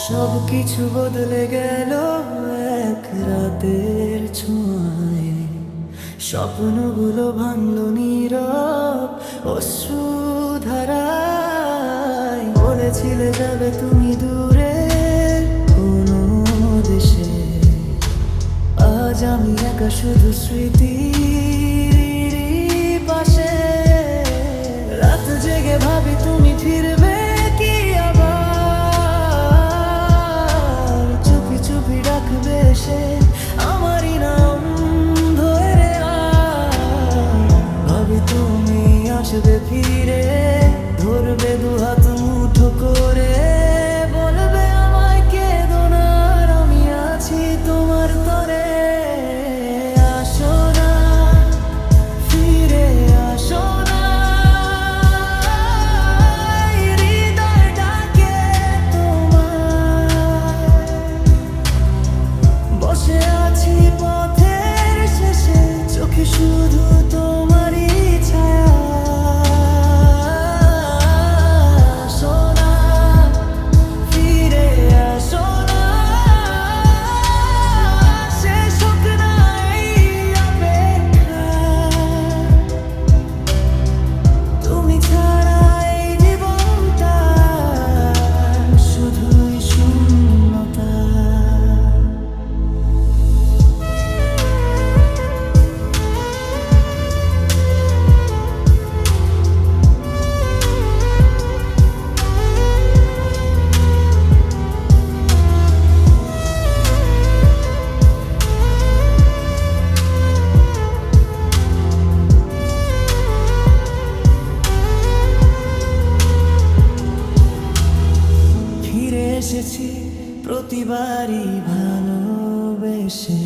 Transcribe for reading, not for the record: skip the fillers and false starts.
সবকিছু বদলে গেল এক রাতের ছোঁয়ায়। স্বপ্নগুলো ভাঙল নীরব অশ্রুধারায়। বলেছিলে যাবে তুমি দূরে কোনো দেশে, আজ আমি একা শুধু স্মৃতির পাশে। রাত জেগে ভাবি তুমি ফিরবে কি আবার, চুপি চুপি রাখবে সে আমারই নাম ধরে। ভাবি তুমি আসবে ফিরে, ধরবে দুহাত মুঠো করে, বলবে আমায় কেঁদো না, আর আমি আছি তোমার তরে। আসো না, ফিরে আসো না, এই হৃদয় ডাকে তোমায়। বসে আছি পথের শেষে, চোখে শুধু তোমারই ছায়া। আসো না, ফিরে আসো না, শেষ হোক না এই অপেক্ষা। তুমি ছাড়া এই জীবনটা শুধুই শূন্যতা। ফিরে এসেছি প্রতিবারই ভালোবেসে,